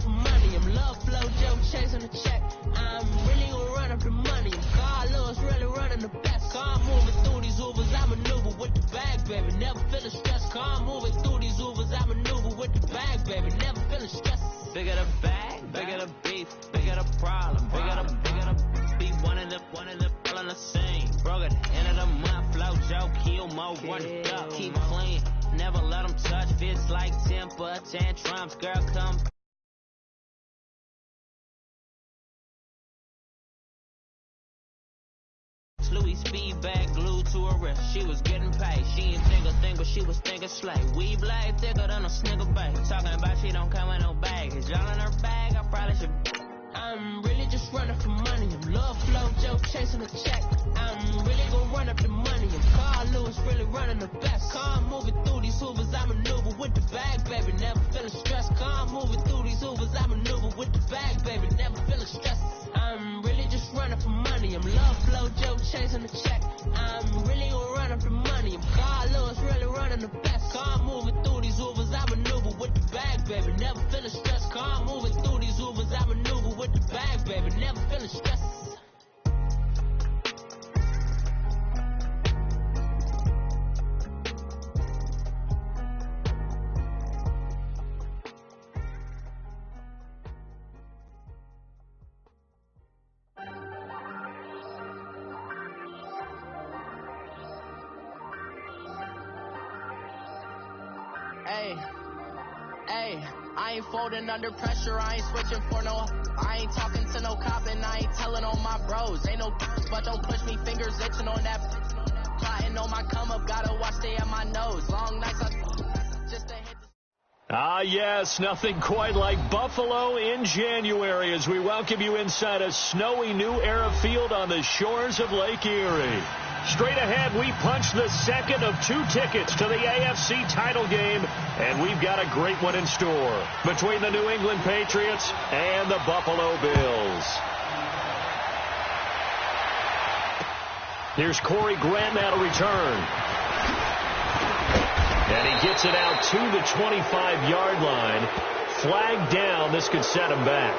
for money. I'm love flow, Joe chasing the check. I'm really gonna run up the money. I'm Carlos, really running the best. Car moving through these Ubers, I maneuver with the bag, baby. Never feeling stressed. Car moving through these Ubers, I maneuver with the bag, baby. Never feeling stressed. Bigger the bag, bigger the beef, bigger the problem, bigger the beef. One of the all in the same. Broke at the end of the month, flow, Joe, kill more, run it up, keep clean. Never let them touch, fits like temper tantrums. Girl, come. Louis speed bag glued to her wrist. She was getting paid. She ain't think a thing, but she was thinking slay. We blade thicker than a snigger bag. Talking about she don't come with no baggage. All in her bag, I probably should. I'm really just running for money. I'm love flow, Joe chasing the check. I'm really gonna run up the money. I'm Carlos, really running the best. Car moving through these Ubers, I maneuver with the bag, baby. Never feeling stressed. Car moving through these Ubers, I maneuver with the bag, baby. Never feeling stressed. I'm really just running for money. I'm love flow, Joe chasing the check. I'm really gonna run up the money. I'm Carlos, really running the best. Car moving through these Ubers, I maneuver with the bag, baby. Never feeling stressed. Car moving through these Ubers, I maneuver with the bag, baby. Never feeling stressed. Hey, I ain't folding under pressure, I ain't switching for no. I ain't talking to no cop and I ain't telling on my bros. Ain't no but don't push me, fingers itching on that. Plotting on my come up, gotta watch stay at my nose. Long nights, just to hit the... Ah, yes, nothing quite like Buffalo in January as we welcome you inside a snowy New Era field on the shores of Lake Erie. Straight ahead, we punch the second of 2 tickets to the AFC title game, and we've got a great one in store between the New England Patriots and the Buffalo Bills. Here's Corey Grant now to return. And he gets it out to the 25-yard line. Flagged down. This could set him back.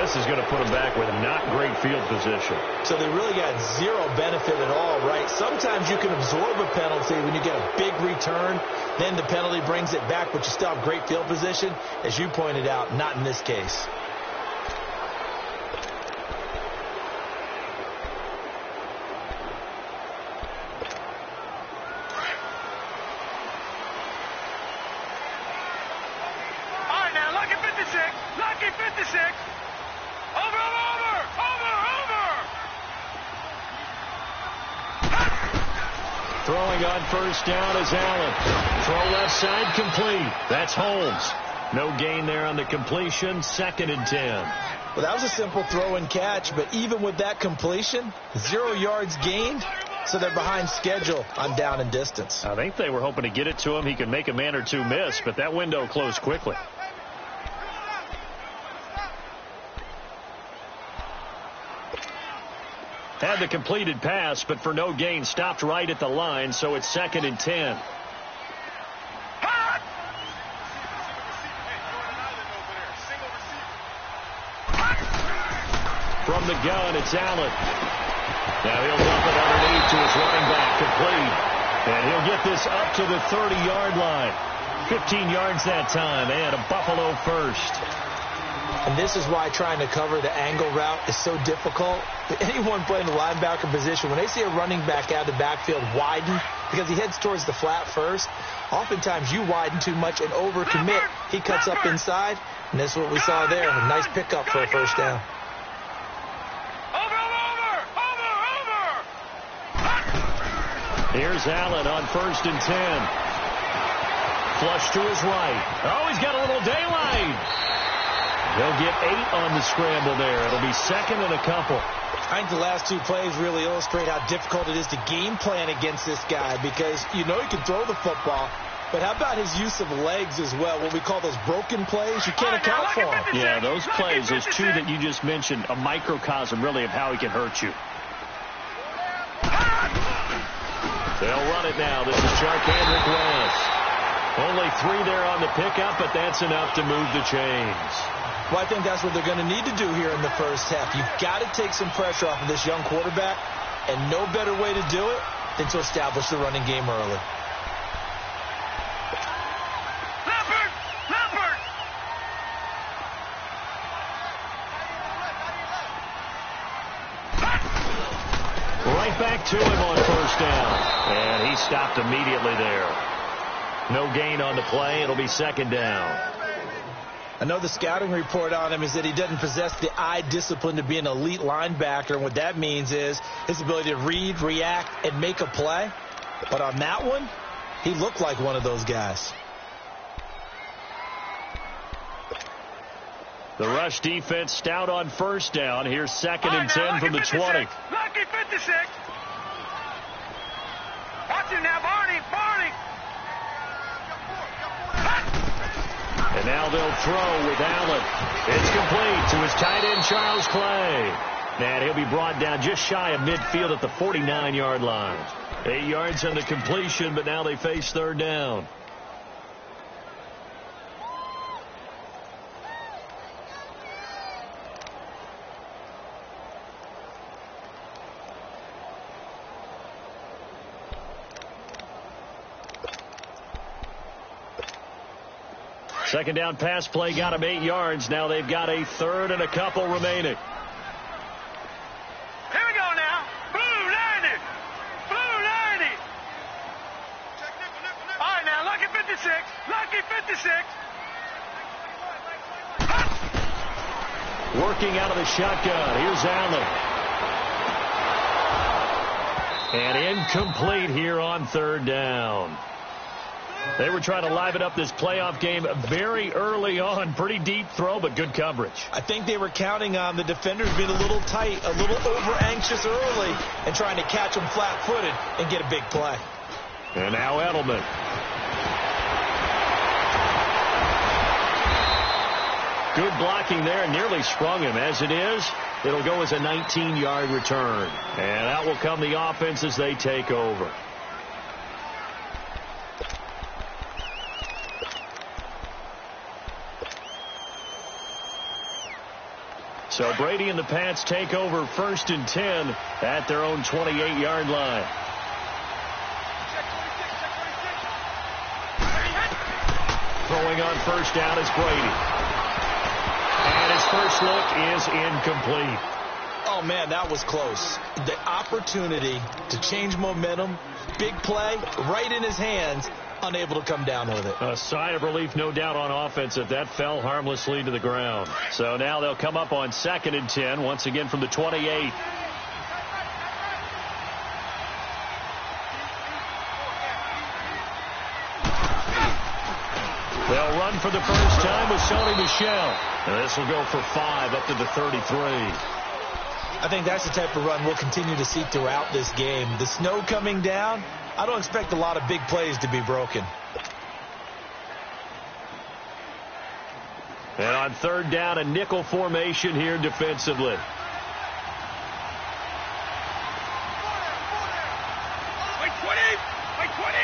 This is going to put them back with not great field position. So they really got zero benefit at all, right? Sometimes you can absorb a penalty when you get a big return. Then the penalty brings it back, but you still have great field position. As you pointed out, not in this case. All right, now, lucky 56. Lucky 56. Over. Throwing on first down is Allen. Throw left side complete. That's Holmes. No gain there on the completion. 2nd and 10. Well, that was a simple throw and catch, but even with that completion, 0 yards gained, so they're behind schedule on down and distance. I think they were hoping to get it to him. He could make a man or two miss, but that window closed quickly. Had the completed pass, but for no gain, stopped right at the line, so it's 2nd and 10. From the gun, it's Allen. Now he'll dump it underneath to his running back, complete. And he'll get this up to the 30-yard line. 15 yards that time, and a Buffalo first. And this is why trying to cover the angle route is so difficult. Anyone playing the linebacker position, when they see a running back out of the backfield widen, because he heads towards the flat first, oftentimes you widen too much and overcommit. He cuts up inside, and this is what we saw there. A nice pickup for a first down. Here's Allen on 1st and 10. Flush to his right. Oh, he's got a little daylight. They'll get 8 on the scramble there. It'll be 2nd and a couple. I think the last 2 plays really illustrate how difficult it is to game plan against this guy, because you know he can throw the football, but how about his use of legs as well? What we call those broken plays, you can't account for them. Yeah, those plays, those 2 that you just mentioned, a microcosm really of how he can hurt you. They'll run it now. This is Charkandrick West. Only 3 there on the pickup, but that's enough to move the chains. Well, I think that's what they're going to need to do here in the first half. You've got to take some pressure off of this young quarterback, and no better way to do it than to establish the running game early. Right back to him on first down. And he stopped immediately there. No gain on the play. It'll be second down. I know the scouting report on him is that he doesn't possess the eye discipline to be an elite linebacker. And what that means is his ability to read, react, and make a play. But on that one, he looked like one of those guys. The rush defense stout on first down. Here's second and 10 from the 20. Lucky 56. Watch him now, Barney. And now they'll throw with Allen. It's complete to his tight end, Charles Clay. And he'll be brought down just shy of midfield at the 49-yard line. 8 yards on the completion, but now they face third down. Second down pass play got him 8 yards. Now they've got a third and a couple remaining. Here we go now. Blue 90. Blue 90. All right, now, Lucky 56. Lucky 56. Working out of the shotgun. Here's Allen. And incomplete here on third down. They were trying to liven up this playoff game very early on. Pretty deep throw, but good coverage. I think they were counting on the defenders being a little tight, a little over-anxious early, and trying to catch them flat-footed and get a big play. And now Edelman. Good blocking there, nearly sprung him. As it is, it'll go as a 19-yard return. And out will come the offense as they take over. So Brady and the Pats take over first and 10 at their own 28-yard line. Throwing on first down is Brady. And his first look is incomplete. Oh, man, that was close. The opportunity to change momentum, big play, right in his hands, unable to come down with it. A sigh of relief, no doubt, on offense that fell harmlessly to the ground. So now they'll come up on second and 10, once again from the 28. They'll run for the first time with Sony Michel. And this will go for 5 up to the 33. I think that's the type of run we'll continue to see throughout this game. The snow coming down, I don't expect a lot of big plays to be broken. And on third down, a nickel formation here defensively. Wait 20. Wait 20.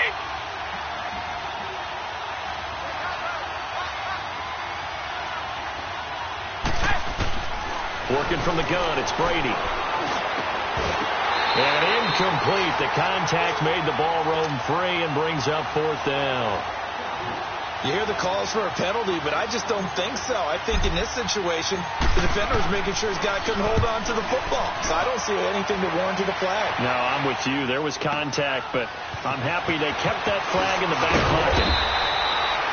Working from the gun, it's Brady. And incomplete. The contact made the ball roam free and brings up fourth down. You hear the calls for a penalty, but I just don't think so. I think in this situation, the defender was making sure his guy couldn't hold on to the football. So I don't see anything that warranted a flag. No, I'm with you. There was contact, but I'm happy they kept that flag in the back pocket.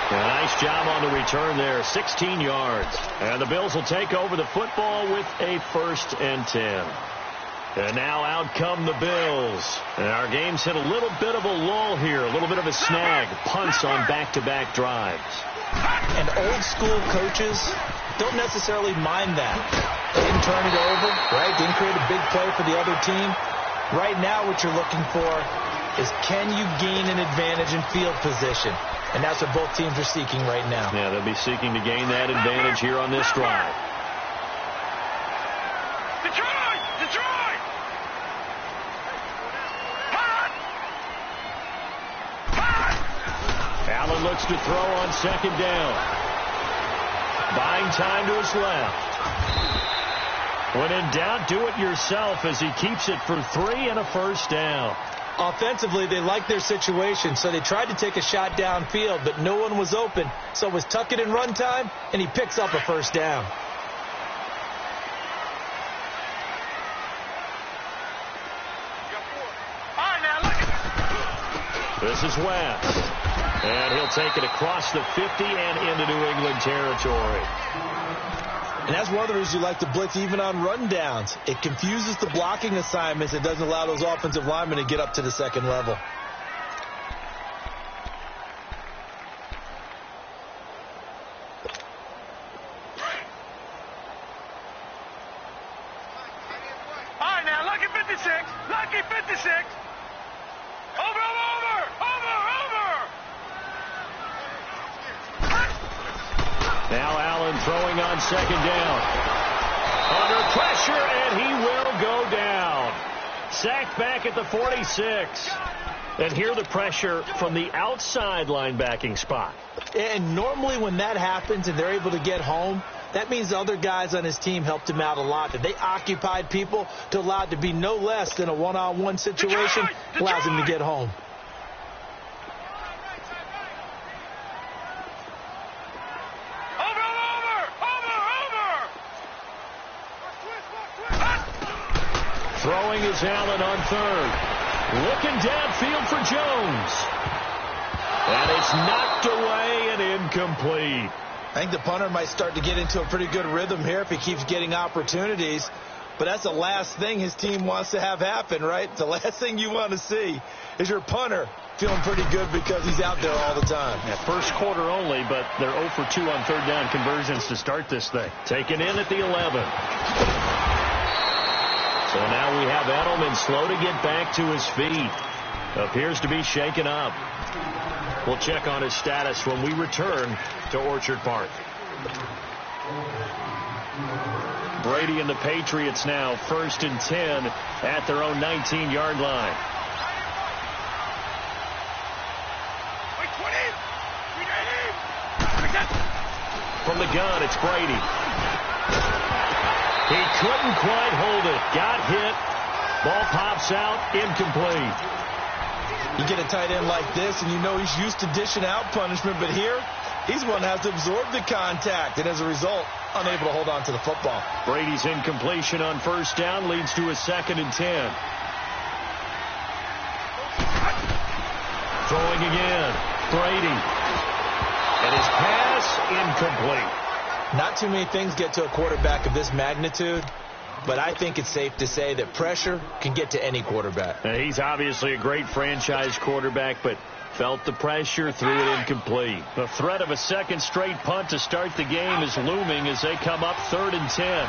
A nice job on the return there, 16 yards. And the Bills will take over the football with a first and 10. And now out come the Bills. And our game's hit a little bit of a lull here, a little bit of a snag. Punts on back-to-back drives. And old school coaches don't necessarily mind that. They didn't turn it over, right? Didn't create a big play for the other team. Right now what you're looking for is, can you gain an advantage in field position? And that's what both teams are seeking right now. Yeah, they'll be seeking to gain that advantage here on this drive. Detroit! Detroit! Hot! Hot! Out Allen looks to throw on second down. Buying time to his left. When in doubt, do it yourself as he keeps it for 3 and a first down. Offensively, they liked their situation, so they tried to take a shot downfield, but no one was open. So it was tuck it in run time, and he picks up a first down. This is West. And he'll take it across the 50 and into New England territory. And that's one of the reasons you like to blitz even on rundowns. It confuses the blocking assignments. It doesn't allow those offensive linemen to get up to the second level. All right, now, lucky 56. Lucky 56. Over. Now Allen throwing on second down. Under pressure, and he will go down. Sacked back at the 46. And here the pressure from the outside linebacking spot. And normally when that happens and they're able to get home, that means the other guys on his team helped him out a lot. That they occupied people to allow it to be no less than a one-on-one situation, allows him to get home. Throwing is Allen on third. Looking downfield for Jones. And it's knocked away and incomplete. I think the punter might start to get into a pretty good rhythm here if he keeps getting opportunities. But that's the last thing his team wants to have happen, right? The last thing you want to see is your punter feeling pretty good because he's out there all the time. Yeah, first quarter only, but they're 0 for 2 on third down conversions to start this thing. Taken in at the 11. So now we have Edelman slow to get back to his feet. Appears to be shaken up. We'll check on his status when we return to Orchard Park. Brady and the Patriots now 1st and 10 at their own 19-yard line. From the gun, it's Brady. He couldn't quite hold it. Got hit. Ball pops out. Incomplete. You get a tight end like this, and you know he's used to dishing out punishment, but here, he's one that has to absorb the contact, and as a result, unable to hold on to the football. Brady's incompletion on first down leads to a 2nd and 10. Throwing again. Brady. And his pass incomplete. Not too many things get to a quarterback of this magnitude, but I think it's safe to say that pressure can get to any quarterback. He's obviously a great franchise quarterback, but felt the pressure, threw it incomplete. The threat of a second straight punt to start the game is looming as they come up 3rd and 10.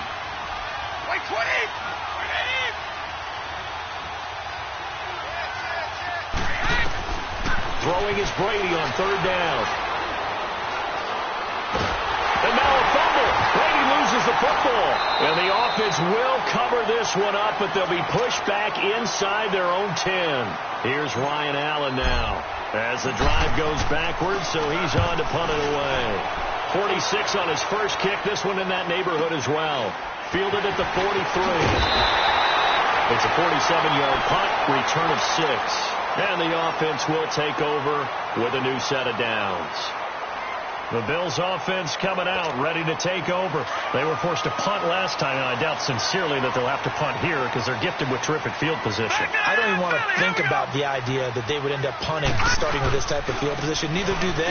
Throwing is Brady on 3rd down. And now a fumble. Brady loses the football. And the offense will cover this one up, but they'll be pushed back inside their own 10. Here's Ryan Allen now as the drive goes backwards, so he's on to punt it away. 46 on his first kick. This one in that neighborhood as well. Fielded at the 43. It's a 47-yard punt, return of 6. And the offense will take over with a new set of downs. The Bills offense coming out, ready to take over. They were forced to punt last time, and I doubt sincerely that they'll have to punt here because they're gifted with terrific field position. I don't even want to think about the idea that they would end up punting starting with this type of field position. Neither do they.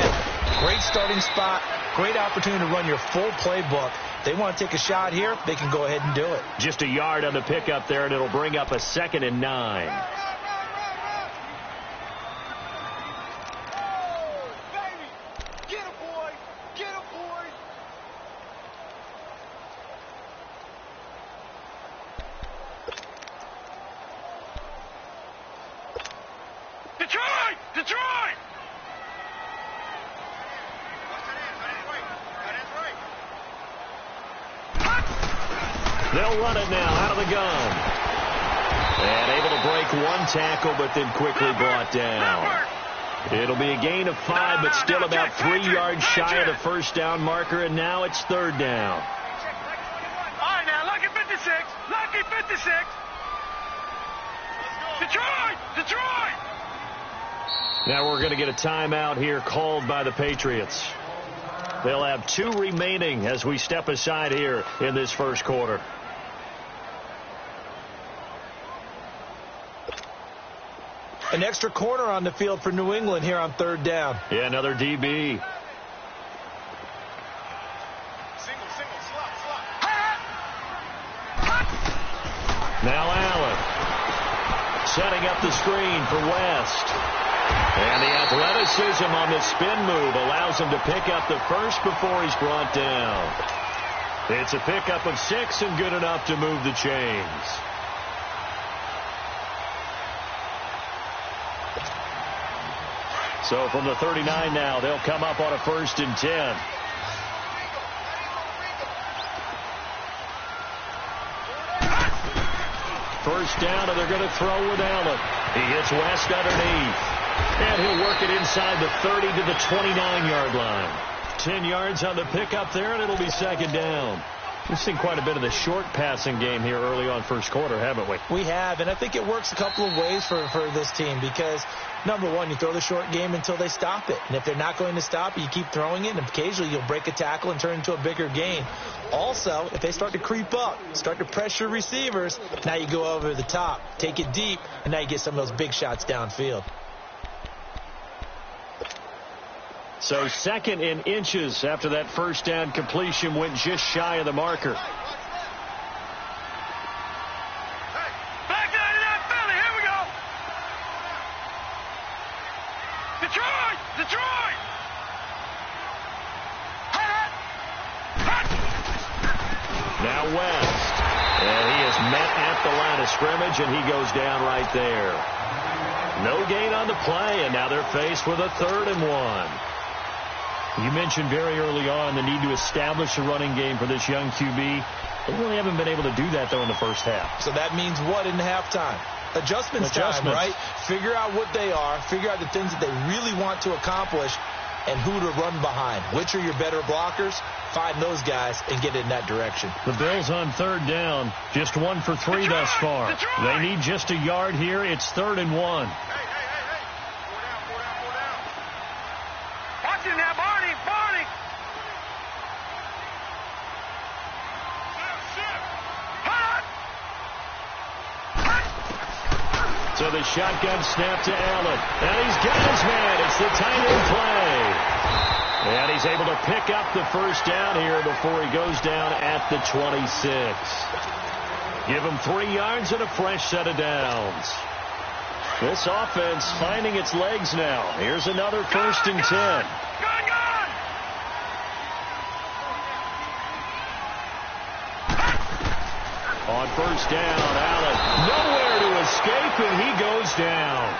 Great starting spot, great opportunity to run your full playbook. They want to take a shot here, they can go ahead and do it. Just a yard on the pickup there, and it'll bring up a 2nd and 9. Detroit! They'll run it now out of the gun. And able to break one tackle, but then quickly brought down. It'll be a gain of 5, but still about 3 yards shy of the first down marker, and now it's third down. All right, now, lucky 56. Lucky 56. Detroit! Now we're going to get a timeout here called by the Patriots. They'll have 2 remaining as we step aside here in this first quarter. An extra corner on the field for New England here on third down. Yeah, another DB. Now Allen setting up the screen for West. And the athleticism on the spin move allows him to pick up the first before he's brought down. It's a pickup of 6 and good enough to move the chains. So from the 39 now, they'll come up on a 1st and 10. First down, and they're going to throw with Allen. He hits West underneath. And he'll work it inside the 30 to the 29-yard line. 10 yards on the pickup there, and it'll be second down. We've seen quite a bit of the short passing game here early on first quarter, haven't we? We have, and I think it works a couple of ways for this team because, number one, you throw the short game until they stop it. And if they're not going to stop it, you keep throwing it, and occasionally you'll break a tackle and turn into a bigger gain. Also, if they start to creep up, start to pressure receivers, now you go over the top, take it deep, and now you get some of those big shots downfield. So 2nd in inches after that first down completion went just shy of the marker. Back out of that belly. Here we go. Detroit! Now West. And he is met at the line of scrimmage, and he goes down right there. No gain on the play, and now they're faced with a 3rd and 1. You mentioned very early on the need to establish a running game for this young QB. They really haven't been able to do that, though, in the first half. So that means what in halftime? Adjustments time, right? Figure out what they are. Figure out the things that they really want to accomplish and who to run behind. Which are your better blockers? Find those guys and get in that direction. The Bills on third down. Just 1 for 3 thus far. They need just a yard here. It's 3rd and 1. Watch it now, Barney. So the shotgun snap to Allen. And he's got his man. It's the tight end play. And he's able to pick up the first down here before he goes down at the 26. Give him 3 yards and a fresh set of downs. This offense finding its legs now. Here's another 1st and 10. On first down, Allen nowhere to escape, and he goes down.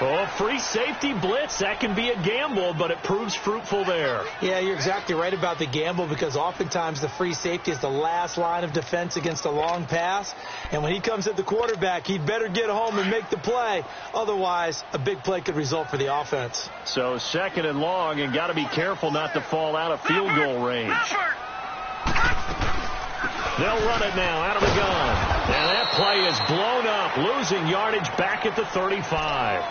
Oh, free safety blitz, that can be a gamble, but it proves fruitful there. Yeah, you're exactly right about the gamble because oftentimes the free safety is the last line of defense against a long pass. And when he comes at the quarterback, he'd better get home and make the play. Otherwise, a big play could result for the offense. So 2nd and long, and got to be careful not to fall out of field goal range. They'll run it now out of the gun. And that play is blown up, losing yardage back at the 35.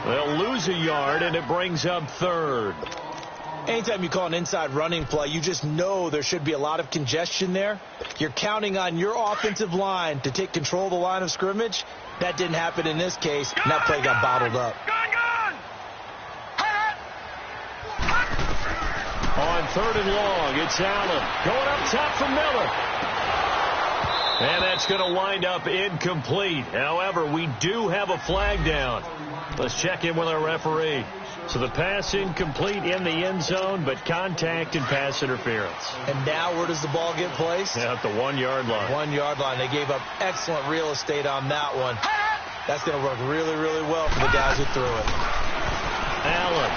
They'll lose a yard, and it brings up 3rd. Anytime you call an inside running play, you just know there should be a lot of congestion there. You're counting on your offensive line to take control of the line of scrimmage. That didn't happen in this case, and that play got bottled up. On 3rd and long, it's Allen going up top for Miller. And that's going to wind up incomplete. However, we do have a flag down. Let's check in with our referee. So the pass incomplete in the end zone, but contact and pass interference. And now where does the ball get placed? Yeah, at the 1-yard line. 1-yard line. They gave up excellent real estate on that one. That's going to work really, really well for the guys who threw it. Allen.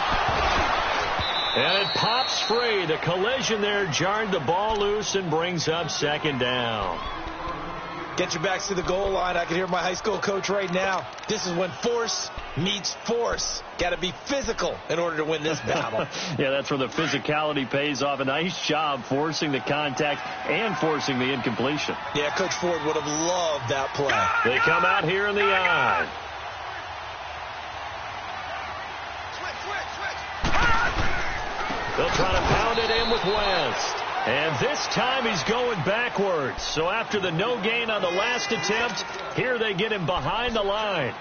And it pops free. The collision there jarred the ball loose and brings up 2nd down. Get your backs to the goal line. I can hear my high school coach right now. This is when force meets force. Got to be physical in order to win this battle. Yeah, that's where the physicality pays off. A nice job forcing the contact and forcing the incompletion. Yeah, Coach Ford would have loved that play. They come out here in the eye. They'll try to pound it in with West. And this time he's going backwards. So after the no gain on the last attempt, here they get him behind the line.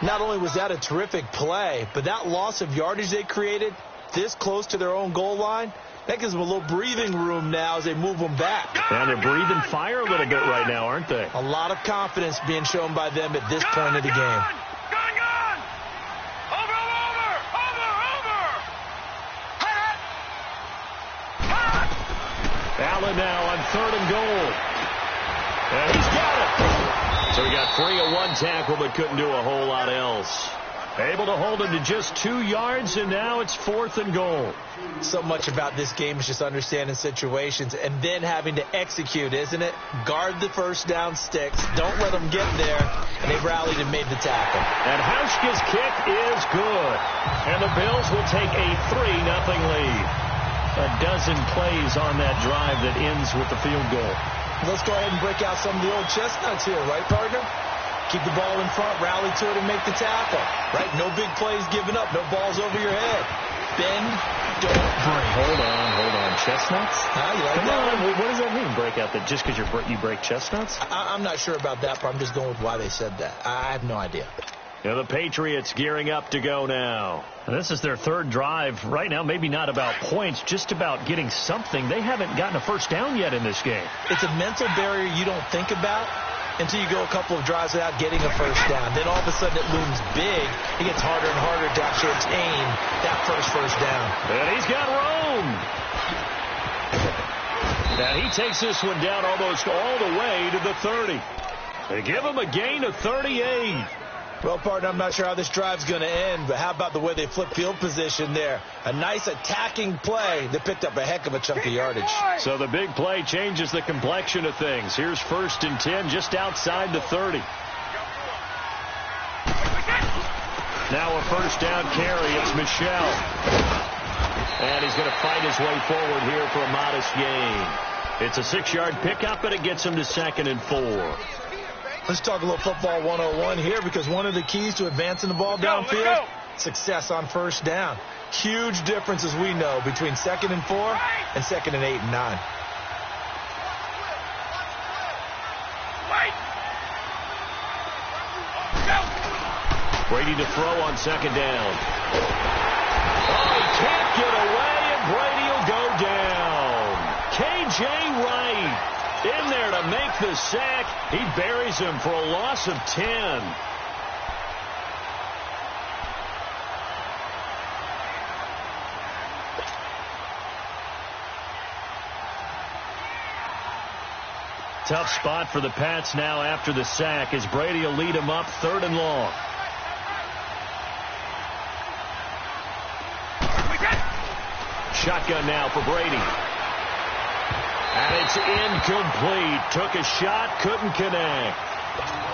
Not only was that a terrific play, but that loss of yardage they created this close to their own goal line, that gives them a little breathing room now as they move them back. And they're breathing fire a little bit right now, aren't they? A lot of confidence being shown by them at this point of the game. Allen now on 3rd and goal. And he's got it. So he got free of one tackle but couldn't do a whole lot else. Able to hold him to just 2 yards, and now it's 4th and goal. So much about this game is just understanding situations and then having to execute, isn't it? Guard the first down sticks. Don't let them get there. And they rallied and made the tackle. And Hauschka's kick is good. And the Bills will take a 3-0 lead. A dozen plays on that drive that ends with the field goal. Let's go ahead and break out some of the old chestnuts here, right, partner? Keep the ball in front, rally to it, and make the tackle. Right? No big plays given up. No balls over your head. Bend, don't break. Hold on. Chestnuts? You like that? What does that mean, break out? Just because you break chestnuts? I'm not sure about that, but I'm just going with why they said that. I have no idea. Yeah, the Patriots gearing up to go now. And this is their 3rd drive. Right now, maybe not about points, just about getting something. They haven't gotten a first down yet in this game. It's a mental barrier you don't think about until you go a couple of drives without getting a first down. Then all of a sudden it looms big. It gets harder and harder to actually obtain that first down. And he's got room. Now he takes this one down almost all the way to the 30. They give him a gain of 38. Well, partner, I'm not sure how this drive's going to end, but how about the way they flip field position there? A nice attacking play that picked up a heck of a chunk of yardage. So the big play changes the complexion of things. Here's 1st and 10 just outside the 30. Now a first down carry. It's Michelle. And he's going to fight his way forward here for a modest gain. It's a 6-yard pickup, and it gets him to 2nd and 4. Let's talk a little football 101 here, because one of the keys to advancing the ball downfield, success on first down. Huge difference, as we know, between 2nd and 4 and 2nd and 8 and 9. Brady to throw on 2nd down. Oh, he can't get away, and Brady will go down. K.J. Wright in there to make the sack. He buries him for a loss of 10. Tough spot for the Pats now after the sack, as Brady will lead him up 3rd and long. Shotgun now for Brady. And it's incomplete. Took a shot, couldn't connect.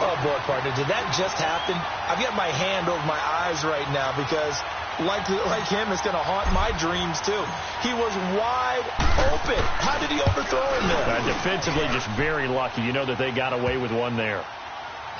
Oh, boy, partner, did that just happen? I've got my hand over my eyes right now because, like him, it's going to haunt my dreams, too. He was wide open. How did he overthrow him there? Defensively, just very lucky. You know that they got away with one there.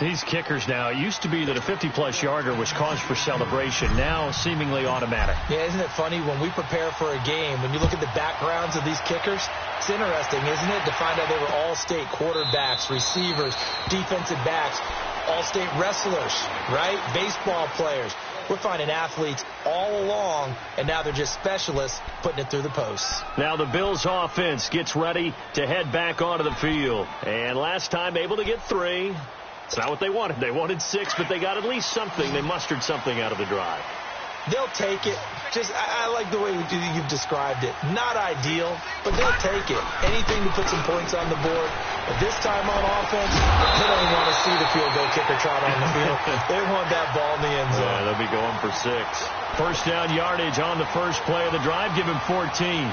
These kickers now, it used to be that a 50-plus yarder was cause for celebration. Now, seemingly automatic. Yeah, isn't it funny? When we prepare for a game, when you look at the backgrounds of these kickers, it's interesting, isn't it, to find out they were all-state quarterbacks, receivers, defensive backs, all-state wrestlers, right? Baseball players. We're finding athletes all along, and now they're just specialists putting it through the posts. Now the Bills offense gets ready to head back onto the field. And last time able to get 3. It's not what they wanted. They wanted 6, but they got at least something. They mustered something out of the drive. They'll take it. Just, I like the way you've described it. Not ideal, but they'll take it. Anything to put some points on the board. But this time on offense, they don't even want to see the field goal kicker trot on the field. They want that ball in the end zone. Yeah, they'll be going for 6. First down yardage on the first play of the drive. Give him 14.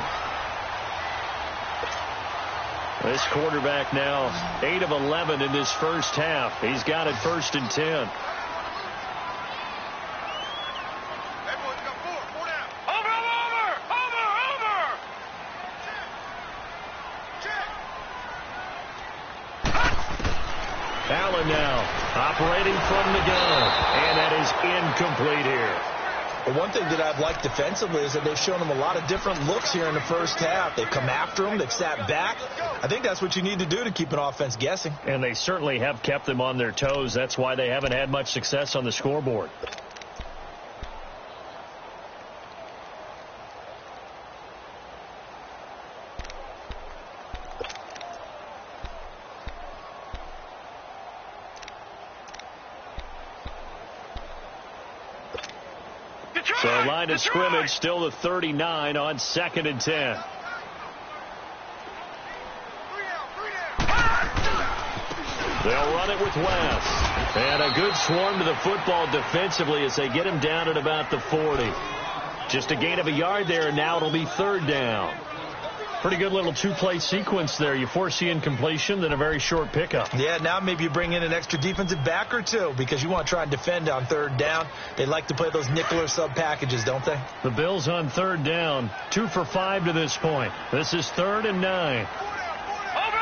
This quarterback now 8 of 11 in this first half. He's got it 1st and 10. Allen now, operating from the gun. And that is incomplete here. Well, one thing that I've liked defensively is that they've shown them a lot of different looks here in the first half. They've come after them. They've sat back. I think that's what you need to do to keep an offense guessing. And they certainly have kept them on their toes. That's why they haven't had much success on the scoreboard. So line of scrimmage still the 39 on 2nd and 10. They'll run it with West. And a good swarm to the football defensively as they get him down at about the 40. Just a gain of a yard there, and now it'll be 3rd down. Pretty good little two-play sequence there. You force the incompletion, then a very short pickup. Yeah, now maybe you bring in an extra defensive back or two because you want to try and defend on 3rd down. They like to play those nickel or sub packages, don't they? The Bills on 3rd down, 2 for 5 to this point. This is 3rd and 9. Over!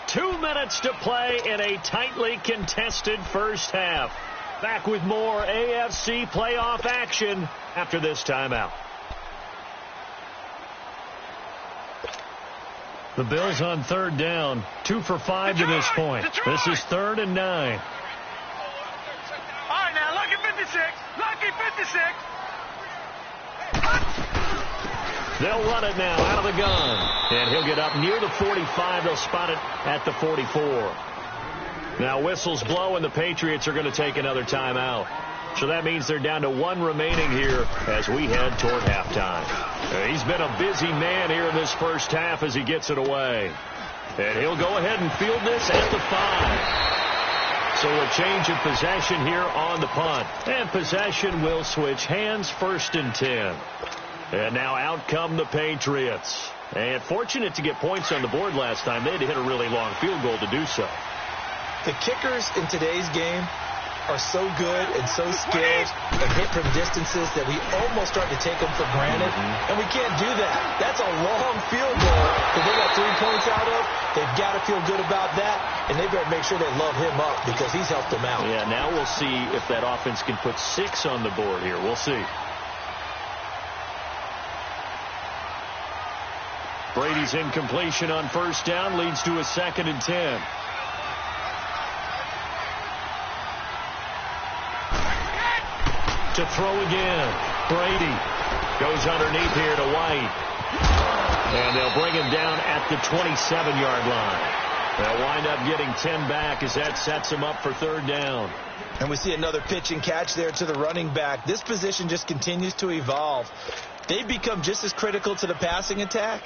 2 minutes to play in a tightly contested first half. Back with more AFC playoff action after this timeout. The Bills on 3rd down, 2 for 5 to this point. This is 3rd and 9. All right, now, lucky 56. Lucky 56. They'll run it now out of the gun. And he'll get up near the 45. They'll spot it at the 44. Now whistles blow, and the Patriots are going to take another timeout. So that means they're down to 1 remaining here as we head toward halftime. He's been a busy man here in this first half as he gets it away. And he'll go ahead and field this at the 5. So a change of possession here on the punt. And possession will switch hands, 1st and 10. And now out come the Patriots. And fortunate to get points on the board last time. They had to hit a really long field goal to do so. The kickers in today's game are so good and so skilled and hit from distances that we almost start to take them for granted. And we can't do that. That's a long field goal that they got 3 points out of. They've got to feel good about that, and they better make sure they love him up because he's helped them out. Yeah, now we'll see if that offense can put 6 on the board here. We'll see. Brady's incompletion on 1st down leads to a 2nd and 10. To throw again. Brady goes underneath here to White. And they'll bring him down at the 27-yard line. They'll wind up getting 10 back as that sets him up for 3rd down. And we see another pitch and catch there to the running back. This position just continues to evolve. They've become just as critical to the passing attack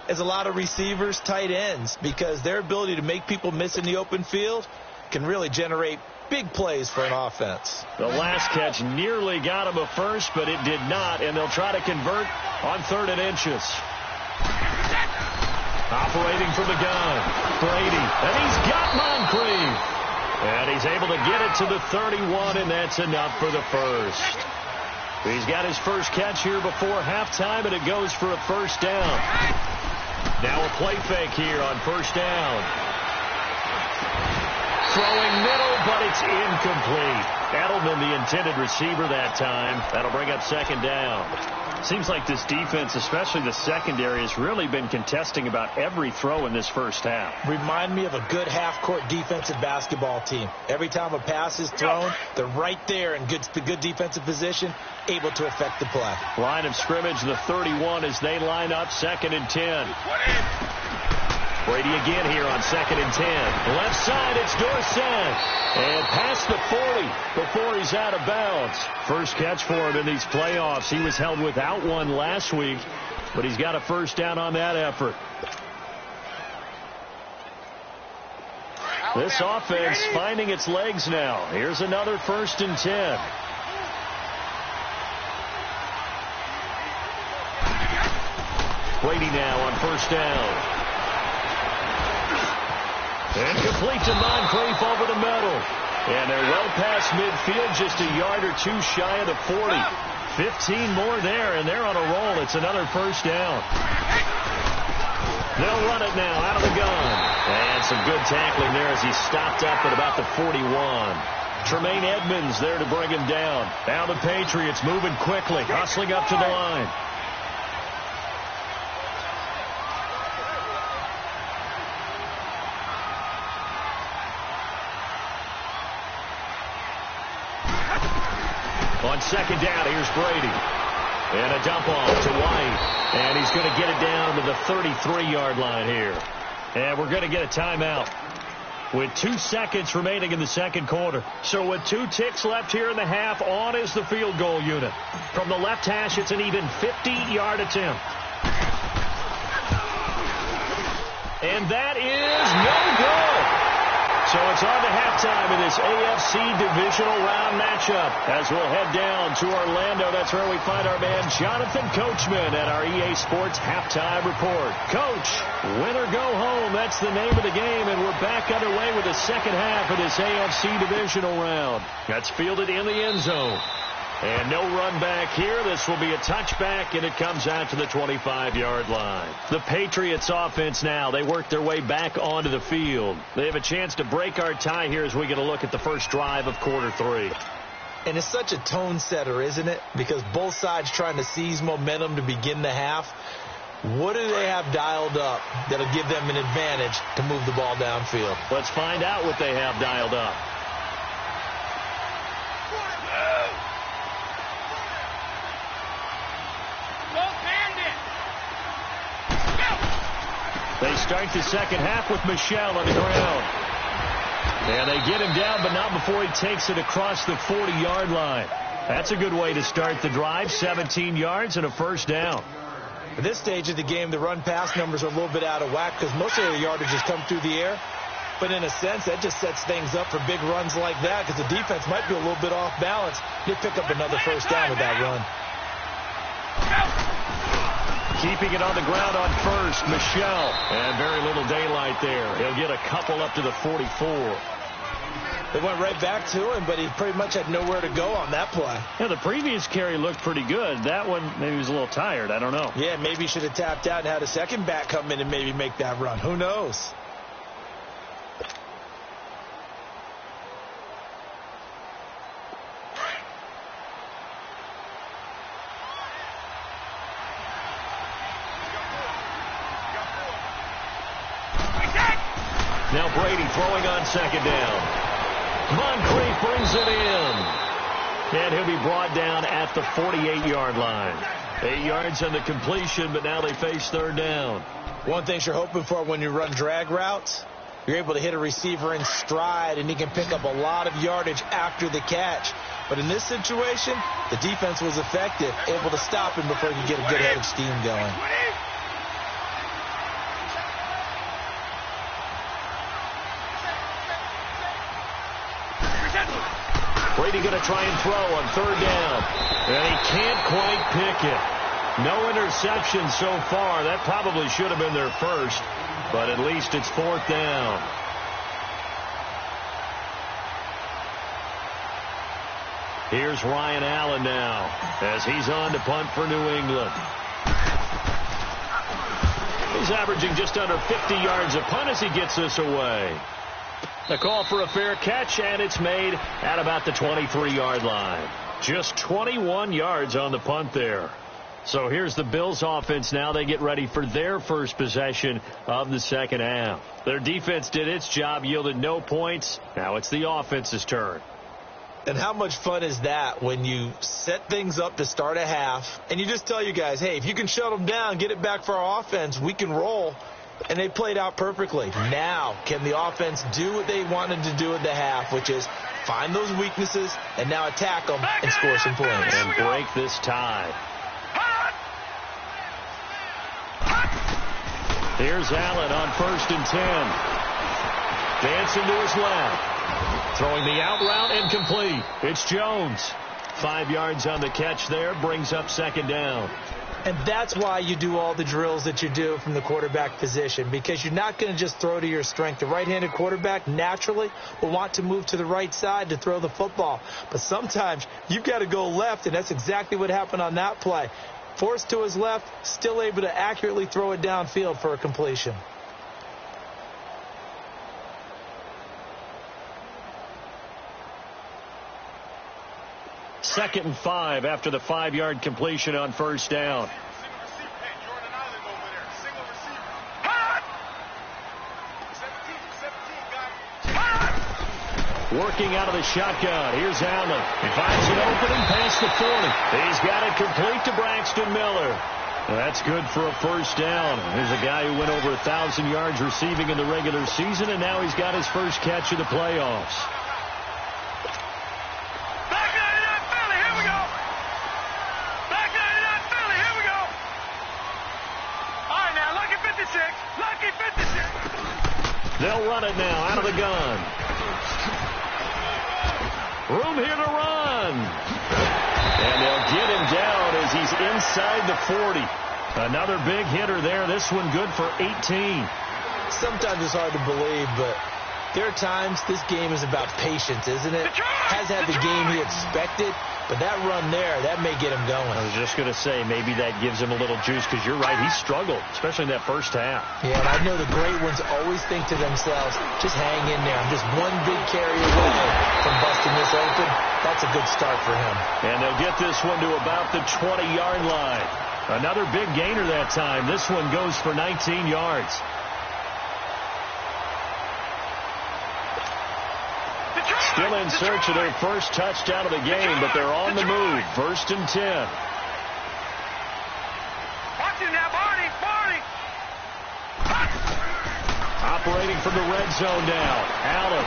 as a lot of receivers, tight ends, because their ability to make people miss in the open field can really generate big plays for an offense. The last catch nearly got him a first, but it did not, and they'll try to convert on 3rd and inches. Operating from the gun, Brady, and he's got Moncrief. And he's able to get it to the 31, and that's enough for the first. He's got his first catch here before halftime, and it goes for a 1st down. Now a play fake here on 1st down. Throwing middle, but it's incomplete. Edelman, the intended receiver that time. That'll bring up 2nd down. Seems like this defense, especially the secondary, has really been contesting about every throw in this first half. Remind me of a good half-court defensive basketball team. Every time a pass is thrown, they're right there in good defensive position, able to affect the play. Line of scrimmage, the 31 as they line up, 2nd and 10. Brady again here on 2nd and 10. Left side, it's Dorsett. And past the 40 before he's out of bounds. First catch for him in these playoffs. He was held without one last week, but he's got a 1st down on that effort. This offense finding its legs now. Here's another 1st and 10. Brady now on 1st down. And complete to Moncrief over the middle. And they're well past midfield, just a yard or 2 shy of the 40. 15 more there, and they're on a roll. It's another first down. They'll run it now out of the gun. And some good tackling there as he stopped up at about the 41. Tremaine Edmonds there to bring him down. Now the Patriots moving quickly, hustling up to the line. On second down, here's Brady. And a dump off to White. And he's going to get it down to the 33-yard line here. And we're going to get a timeout with 2 seconds remaining in the second quarter. So with 2 ticks left here in the half, on is the field goal unit. From the left hash, it's an even 50-yard attempt. And that is no good. So it's on to halftime in this AFC Divisional round matchup as we'll head down to Orlando. That's where we find our man Jonathan Coachman at our EA Sports Halftime Report. Coach, win or go home, that's the name of the game, and we're back underway with the second half of this AFC Divisional round. That's fielded in the end zone. And no run back here. This will be a touchback, and it comes out to the 25-yard line. The Patriots offense now, they work their way back onto the field. They have a chance to break our tie here as we get a look at the first drive of quarter 3. And it's such a tone setter, isn't it? Because both sides trying to seize momentum to begin the half. What do they have dialed up that'll give them an advantage to move the ball downfield? Let's find out what they have dialed up. They start the second half with Michel on the ground. And they get him down, but not before he takes it across the 40-yard line. That's a good way to start the drive. 17 yards and a first down. At this stage of the game, the run-pass numbers are a little bit out of whack because most of the yardage has come through the air. But in a sense, that just sets things up for big runs like that because the defense might be a little bit off balance. They pick up another first down with that run. Keeping it on the ground on first, Michel. And very little daylight there. He'll get a couple up to the 44. They went right back to him, but he pretty much had nowhere to go on that play. Yeah, the previous carry looked pretty good. That one, maybe he was a little tired. I don't know. Yeah, maybe he should have tapped out and had a second back come in and maybe make that run. Who knows? Now Brady throwing on second down. Moncrief brings it in. And he'll be brought down at the 48-yard line. 8 yards on the completion, but now they face third down. One thing you're hoping for when you run drag routes, you're able to hit a receiver in stride, and he can pick up a lot of yardage after the catch. But in this situation, the defense was effective, able to stop him before he could get a good head of steam going. Brady going to try and throw on third down. And he can't quite pick it. No interception so far. That probably should have been their first. But at least it's fourth down. Here's Ryan Allen now as he's on to punt for New England. He's averaging just under 50 yards a punt as he gets this away. The call for a fair catch, and it's made at about the 23-yard line. Just 21 yards on the punt there. So here's the Bills offense now. They get ready for their first possession of the second half. Their defense did its job, yielded no points. Now it's the offense's turn. And how much fun is that when you set things up to start a half, and you just tell you guys, hey, if you can shut them down, get it back for our offense, we can roll. And they played out perfectly. Now, can the offense do what they wanted to do at the half, which is find those weaknesses and now attack them and score some points. And break this tie. Here's Allen on 1st and 10. Dancing to his left. Throwing the out route incomplete. It's Jones. 5 yards on the catch there. Brings up second down. And that's why you do all the drills that you do from the quarterback position, because you're not going to just throw to your strength. The right-handed quarterback naturally will want to move to the right side to throw the football. But sometimes you've got to go left, and that's exactly what happened on that play. Forced to his left, still able to accurately throw it downfield for a completion. Second and 5 after the 5-yard completion on first down. Working out of the shotgun. Here's Allen. He finds an opening past the 40. He's got it complete to Braxton Miller. That's good for a first down. Here's a guy who went over 1,000 yards receiving in the regular season, and now he's got his first catch of the playoffs. They'll run it now out of the gun. Room here to run. And they'll get him down as he's inside the 40. Another big hitter there. This one good for 18. Sometimes it's hard to believe, but there are times this game is about patience, isn't it? Has had the game he expected, but that run there, that may get him going. I was just going to say, maybe that gives him a little juice, because you're right, he struggled, especially in that first half. Yeah, and I know the great ones always think to themselves, just hang in there. I'm just one big carry away from busting this open. That's a good start for him. And they'll get this one to about the 20-yard line. Another big gainer that time. This one goes for 19 yards. Still in search of their first touchdown of the game, but they're on the move. First and 10. Watch it now, Barney. Operating from the red zone now. Allen.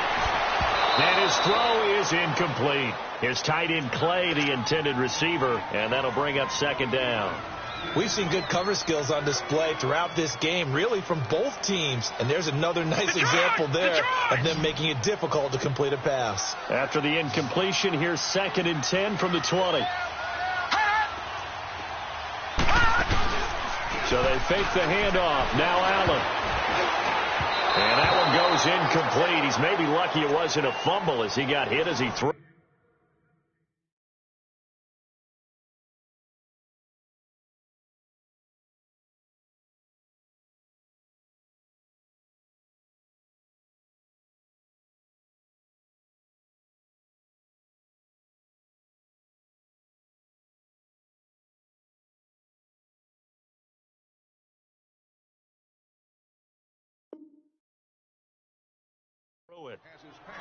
And his throw is incomplete. His tight end Clay, the intended receiver, and that'll bring up second down. We've seen good cover skills on display throughout this game, really from both teams. And there's another nice example there of them making it difficult to complete a pass. After the incompletion, here's second and 10 from the 20. So they fake the handoff. Now Allen. And that one goes incomplete. He's maybe lucky it wasn't a fumble as he got hit as he threw.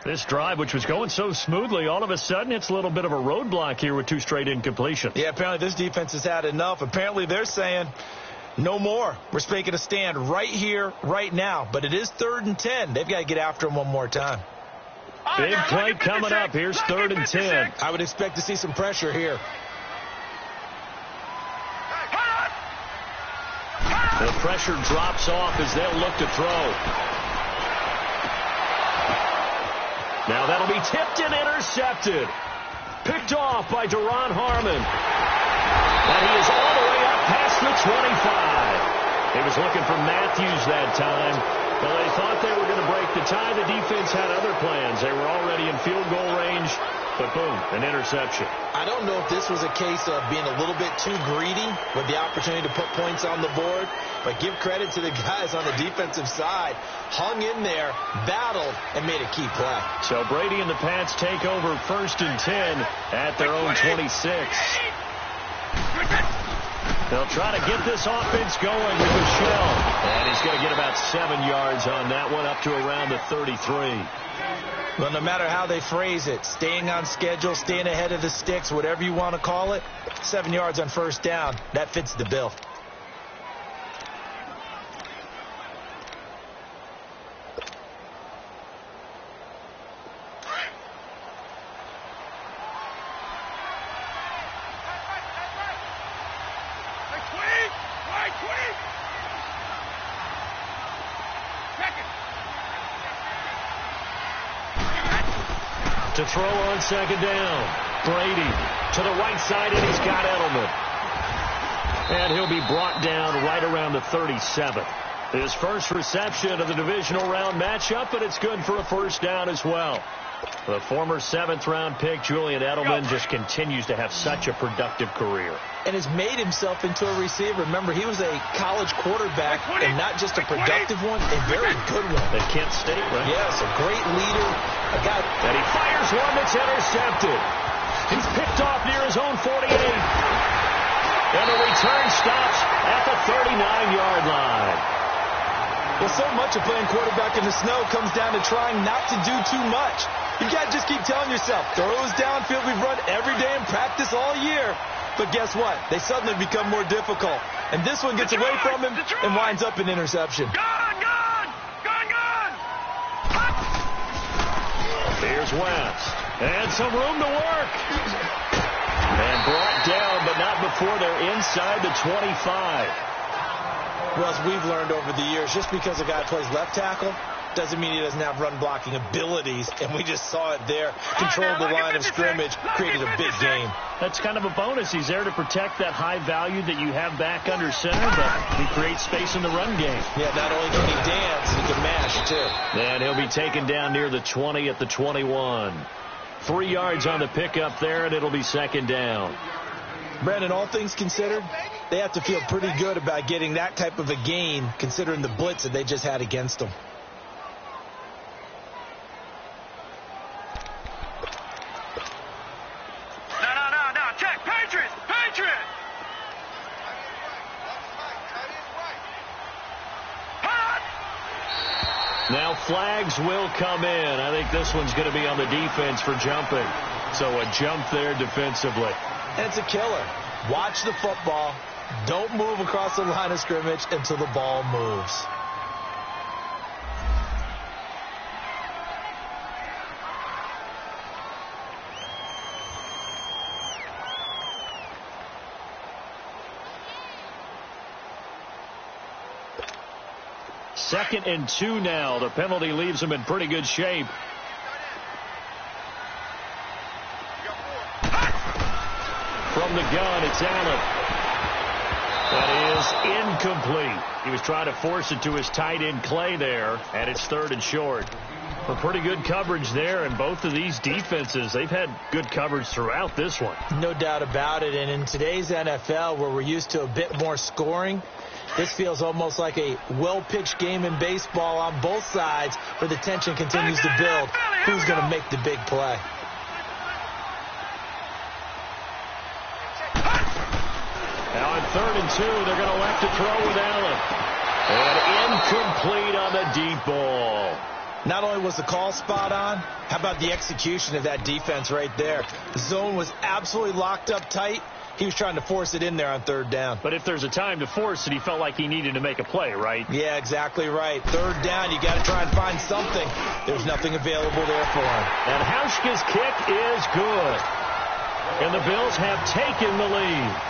This drive, which was going so smoothly, all of a sudden it's a little bit of a roadblock here with 2 straight incompletions. Yeah, apparently this defense has had enough. Apparently they're saying no more. We're making a stand right here, right now. But it is 3rd and 10. They've got to get after him one more time. Big play coming up. Here's 3rd and 10. I would expect to see some pressure here. The pressure drops off as they'll look to throw. Now that'll be tipped and intercepted. Picked off by Duron Harmon. And he is all the way up past the 25. He was looking for Matthews that time. But they thought they were going to break the tie. The defense had other plans. They were already in field goal range. But boom, an interception. I don't know if this was a case of being a little bit too greedy with the opportunity to put points on the board, but give credit to the guys on the defensive side. Hung in there, battled, and made a key play. So Brady and the Pats take over 1st and 10 at their own 26. They'll try to get this offense going with Michelle. And he's going to get about 7 yards on that one, up to around the 33. Well, no matter how they phrase it, staying on schedule, staying ahead of the sticks, whatever you want to call it, 7 yards on first down, that fits the bill. To throw on second down. Brady to the right side, and he's got Edelman. And he'll be brought down right around the 37. His first reception of the divisional round matchup, and it's good for a first down as well. The former 7th-round pick, Julian Edelman, just continues to have such a productive career. And has made himself into a receiver. Remember, he was a college quarterback, and not just a productive one, a very good one. At Kent State, right? Yes, a great leader. A guy. And he fires one that's intercepted. He's picked off near his own 48. And the return stops at the 39-yard line. Well, so much of playing quarterback in the snow comes down to trying not to do too much. You got to just keep telling yourself, throws downfield we've run every day in practice all year. But guess what? They suddenly become more difficult. And this one gets away from him and winds up an interception. Gone! Here's West. And some room to work. And brought down, but not before they're inside the 25. Well, as we've learned over the years, just because a guy plays left tackle doesn't mean he doesn't have run-blocking abilities, and we just saw it there. Controlled the line of scrimmage, created a big game. That's kind of a bonus. He's there to protect that high value that you have back under center, but he creates space in the run game. Yeah, not only can he dance, he can mash, too. And he'll be taken down near the 20 at the 21. 3 yards on the pickup there, and it'll be second down. Brandon, all things considered, they have to feel pretty good about getting that type of a gain, considering the blitz that they just had against them. No. Check. Patriots! Now flags will come in. I think this one's going to be on the defense for jumping. So a jump there defensively. And it's a killer. Watch the football. Don't move across the line of scrimmage until the ball moves. Second and 2 now. The penalty leaves them in pretty good shape. From the gun, it's Allen. That is incomplete. He was trying to force it to his tight end Clay there, and it's 3rd and short. Well, pretty good coverage there, and both of these defenses, they've had good coverage throughout this one. No doubt about it, and in today's NFL, where we're used to a bit more scoring, this feels almost like a well-pitched game in baseball on both sides where the tension continues to build. Who's going to make the big play? Now on 3rd and 2, they're going to elect to throw with Allen. And incomplete on the deep ball. Not only was the call spot on, how about the execution of that defense right there? The zone was absolutely locked up tight. He was trying to force it in there on 3rd down. But if there's a time to force it, he felt like he needed to make a play, right? Yeah, exactly right. 3rd down, you got to try and find something. There's nothing available there for him. And Hauschka's kick is good. And the Bills have taken the lead.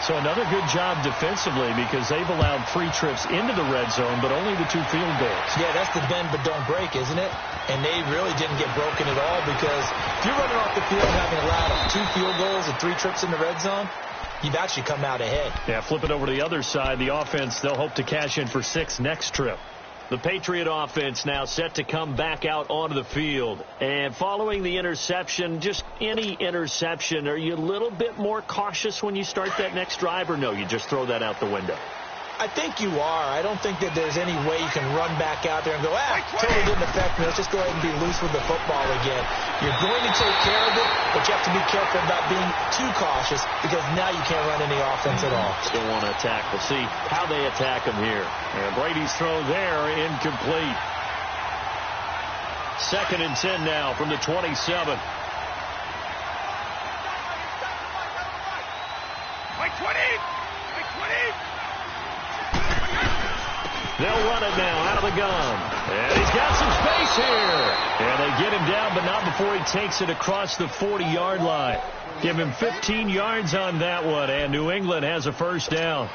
So another good job defensively because they've allowed 3 trips into the red zone, but only the 2 field goals. Yeah, that's the bend but don't break, isn't it? And they really didn't get broken at all because if you're running off the field having allowed 2 field goals and 3 trips in the red zone, you've actually come out ahead. Yeah, flip it over to the other side. The offense, they'll hope to cash in for 6 next trip. The Patriot offense now set to come back out onto the field. And following the interception, just any interception, are you a little bit more cautious when you start that next drive, or no, you just throw that out the window? I think you are. I don't think that there's any way you can run back out there and go, totally didn't affect me. Let's just go ahead and be loose with the football again. You're going to take care of it, but you have to be careful about being too cautious because now you can't run any offense at all. Still want to attack. We'll see how they attack them here. And Brady's throw there, incomplete. 2nd and 10 now from the 27. Like 20! Like 20! They'll run it now out of the gun. And he's got some space here. And they get him down, but not before he takes it across the 40-yard line. Give him 15 yards on that one, and New England has a first down.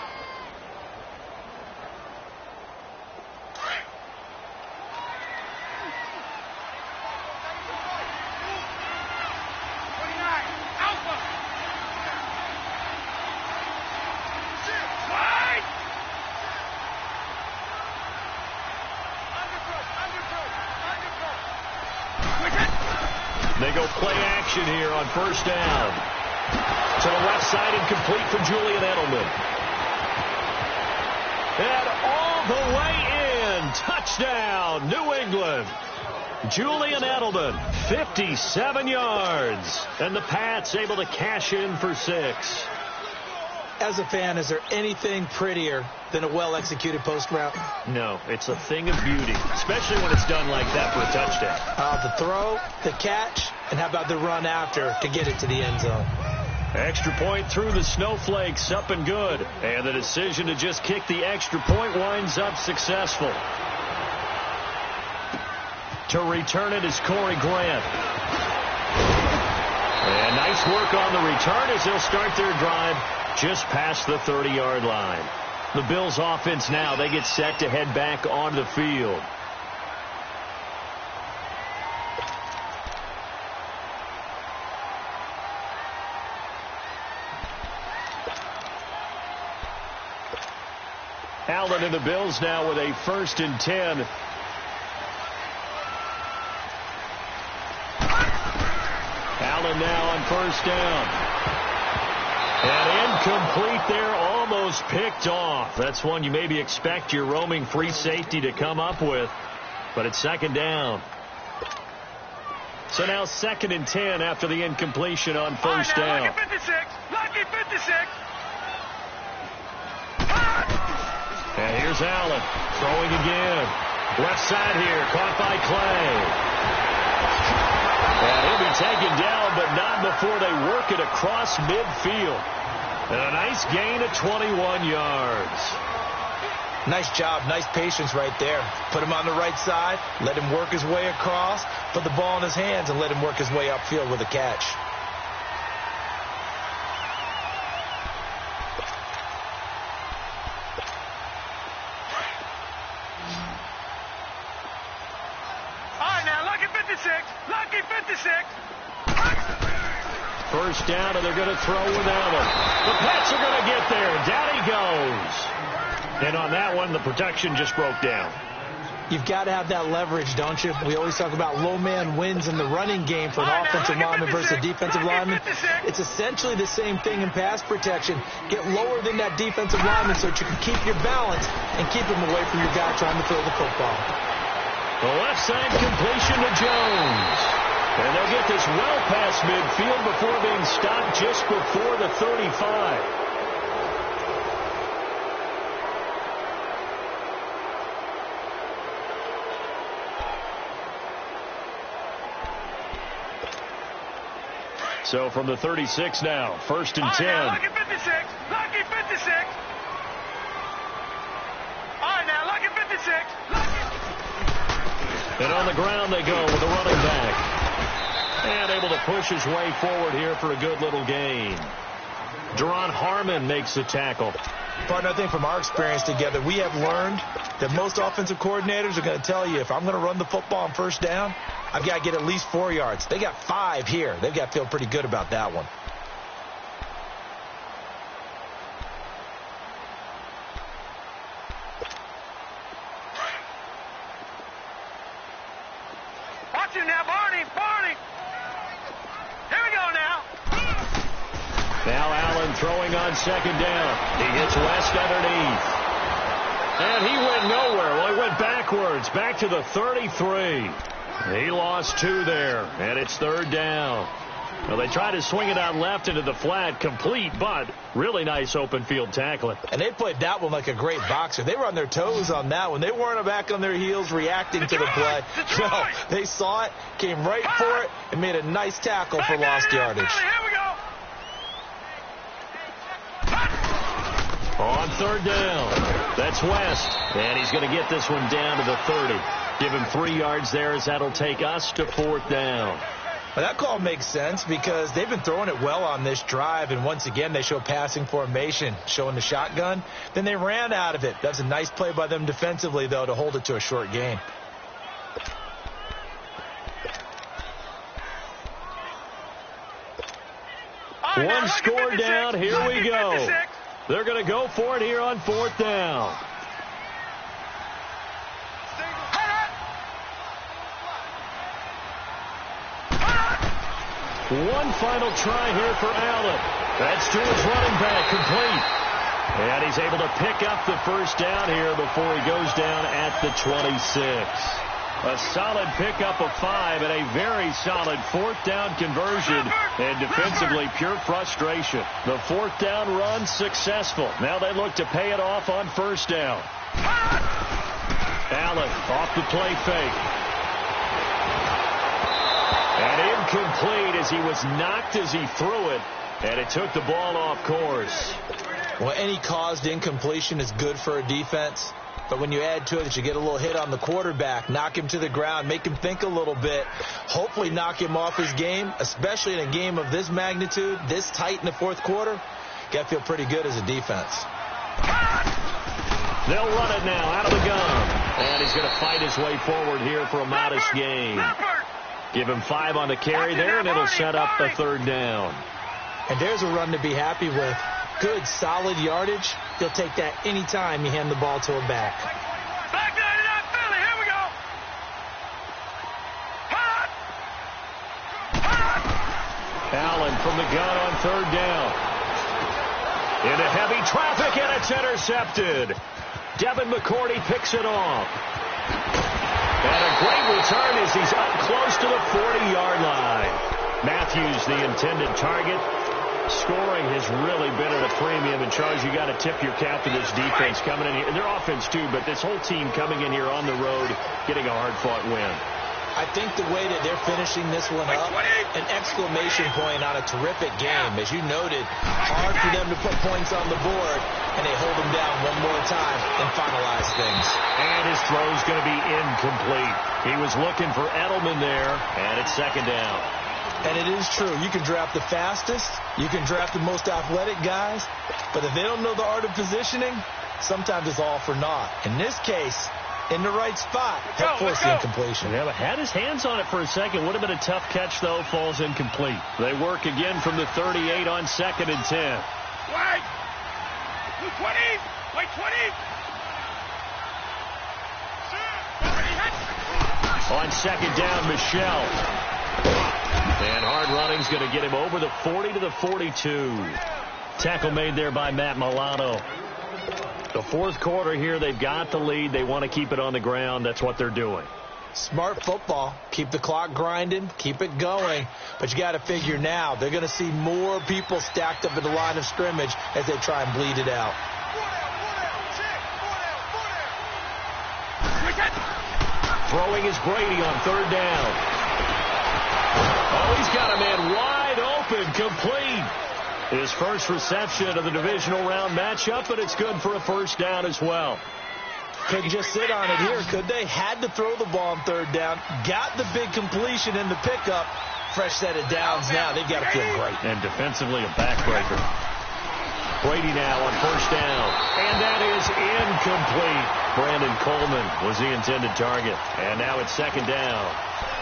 They go play action here on first down. To the left side, incomplete for Julian Edelman. And all the way in. Touchdown, New England. Julian Edelman, 57 yards. And the Pats able to cash in for 6. As a fan, is there anything prettier than a well-executed post route? No, it's a thing of beauty, especially when it's done like that for a touchdown. The throw, the catch, and how about the run after to get it to the end zone? Extra point through the snowflakes, up and good. And the decision to just kick the extra point winds up successful. To return it is Corey Grant. And nice work on the return as they'll start their drive just past the 30-yard line. The Bills offense now, they get set to head back onto the field. Allen and the Bills now with a 1st and 10. Allen now on first down. And incomplete there, almost picked off. That's one you maybe expect your roaming free safety to come up with. But it's 2nd down. So now 2nd and 10 after the incompletion on first down. Lucky 56. Lucky 56. And here's Allen throwing again. Left side here, caught by Clay. And he'll be taken down, but not before they work it across midfield. And a nice gain of 21 yards. Nice job, nice patience right there. Put him on the right side, let him work his way across, put the ball in his hands, and let him work his way upfield with a catch. Lucky 56. First down, and they're going to throw with Allen. The Pats are going to get there. Down he goes. And on that one, the protection just broke down. You've got to have that leverage, don't you? We always talk about low man wins in the running game for an offensive lineman versus a defensive lineman. It's essentially the same thing in pass protection. Get lower than that defensive lineman so that you can keep your balance and keep him away from your guy trying to throw the football. The left side completion to Jones. And they'll get this well past midfield before being stopped just before the 35. So from the 36 now, 1st and 10. Lucky 56. Lucky 56. All right, now, lucky 56. And on the ground they go with the running back. And able to push his way forward here for a good little gain. Deron Harmon makes the tackle. Partner, I think from our experience together, we have learned that most offensive coordinators are going to tell you, if I'm going to run the football on first down, I've got to get at least 4 yards. They got 5 here. They've got to feel pretty good about that one. Watch him now, Barney. Barney. Here we go now. Now Allen throwing on 2nd down. He hits West underneath. And he went nowhere. Well, he went backwards, back to the 33. He lost 2 there, and it's 3rd down. Well, they tried to swing it out left into the flat, complete, but really nice open field tackling. And they played that one like a great boxer. They were on their toes on that one. They weren't back on their heels reacting to the play. No, they saw it, came right for it, and made a nice tackle for lost yardage. Here we go. On 3rd down, that's West, and he's going to get this one down to the 30. Give him 3 yards there as that'll take us to 4th down. Well, that call makes sense because they've been throwing it well on this drive, and once again they show passing formation, showing the shotgun. Then they ran out of it. That's a nice play by them defensively, though, to hold it to a short gain. One score down. Here we go. They're going to go for it here on 4th down. One final try here for Allen. That's to his running back, complete. And he's able to pick up the first down here before he goes down at the 26. A solid pickup of 5 and a very solid fourth down conversion. And defensively, pure frustration. The fourth down run successful. Now they look to pay it off on first down. Allen off the play fake. And incomplete as he was knocked as he threw it. And it took the ball off course. Well, any caused incompletion is good for a defense. But when you add to it that you get a little hit on the quarterback, knock him to the ground, make him think a little bit, hopefully knock him off his game, especially in a game of this magnitude, this tight in the fourth quarter, got to feel pretty good as a defense. They'll run it now out of the gun. And he's going to fight his way forward here for a modest gain. Give him 5 on the carry there, and it'll set up the third down. And there's a run to be happy with. Good, solid yardage. He'll take that any time you hand the ball to a back. Back 99 Philly, here we go. Allen from the gun on third down. Into heavy traffic, and it's intercepted. Devin McCourty picks it off. And a great return as he's up close to the 40-yard line. Matthews, the intended target. Scoring has really been at a premium. And, Charles, you got to tip your cap to this defense coming in here. And their offense, too, but this whole team coming in here on the road, getting a hard-fought win. I think the way that they're finishing this one up, an exclamation point on a terrific game. As you noted, hard for them to put points on the board, and they hold them down one more time and finalize things. And his throw's going to be incomplete. He was looking for Edelman there, and it's second down. And it is true. You can draft the fastest. You can draft the most athletic guys. But if they don't know the art of positioning, sometimes it's all for naught. In this case, in the right spot, help force the incompletion. Yeah, but had his hands on it for a second. Would have been a tough catch, though. Falls incomplete. They work again from the 38 on 2nd and 10. Wait! 20! Wait, 20! On second down, Michelle. And hard running's going to get him over the 40 to the 42. Tackle made there by Matt Milano. The fourth quarter here, they've got the lead. They want to keep it on the ground. That's what they're doing. Smart football. Keep the clock grinding. Keep it going. But you got to figure now, they're going to see more people stacked up at the line of scrimmage as they try and bleed it out. Throwing is Brady on third down. Oh, he's got a man wide open, complete. His first reception of the divisional round matchup, but it's good for a first down as well. Couldn't just sit on it here, could they? Had to throw the ball on third down. Got the big completion in the pickup. Fresh set of downs now. They've got to feel great. And defensively, a backbreaker. Brady now on first down. And that is incomplete. Brandon Coleman was the intended target. And now it's second down.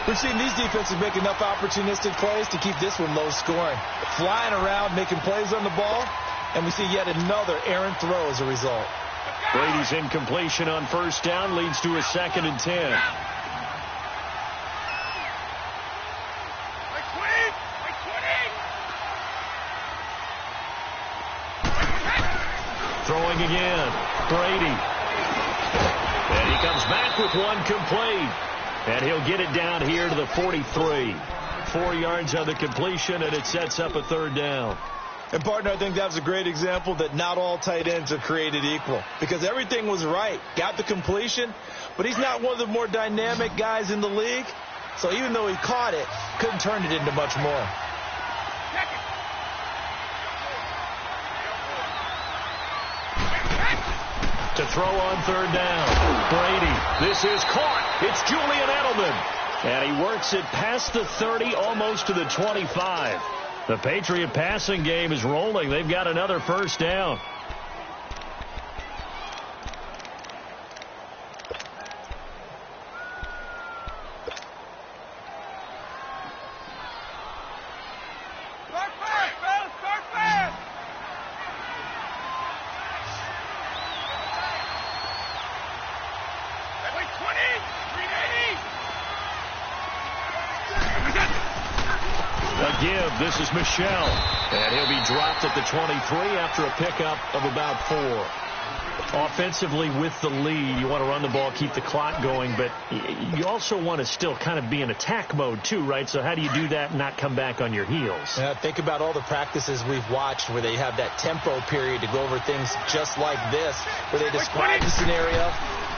We've seen these defenses make enough opportunistic plays to keep this one low scoring. Flying around, making plays on the ball, and we see yet another errant throw as a result. Brady's incompletion on first down leads to a 2nd and 10. Throwing again. Brady. And he comes back with one complete. And he'll get it down here to the 43. 4 yards on the completion, and it sets up a third down. And, partner, I think that was a great example that not all tight ends are created equal. Because everything was right. Got the completion, but he's not one of the more dynamic guys in the league. So even though he caught it, couldn't turn it into much more. To throw on third down. Brady. This is caught. It's Julian Edelman. And he works it past the 30, almost to the 25. The Patriot passing game is rolling. They've got another first down. give. This is Michel. And he'll be dropped at the 23 after a pickup of about 4. Offensively with the lead, you want to run the ball, keep the clock going, but you also want to still kind of be in attack mode too, right? So how do you do that and not come back on your heels? Yeah, think about all the practices we've watched where they have that tempo period to go over things just like this, where they describe the scenario,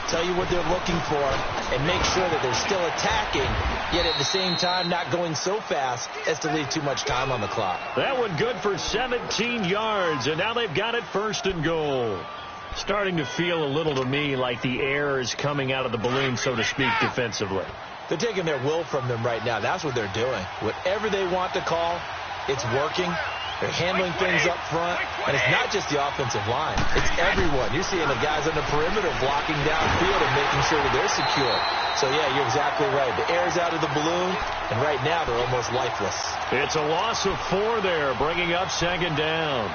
tell you what they're looking for, and make sure that they're still attacking, yet at the same time not going so fast as to leave too much time on the clock. That one good for 17 yards, and now they've got it 1st and goal. Starting to feel a little to me like the air is coming out of the balloon, so to speak, defensively. They're taking their will from them right now. That's what they're doing. Whatever they want to call, it's working. They're handling things up front, and it's not just the offensive line. It's everyone. You're seeing the guys on the perimeter blocking downfield and making sure that they're secure. So, yeah, you're exactly right. The air's out of the balloon, and right now they're almost lifeless. It's a loss of 4 there, bringing up 2nd down.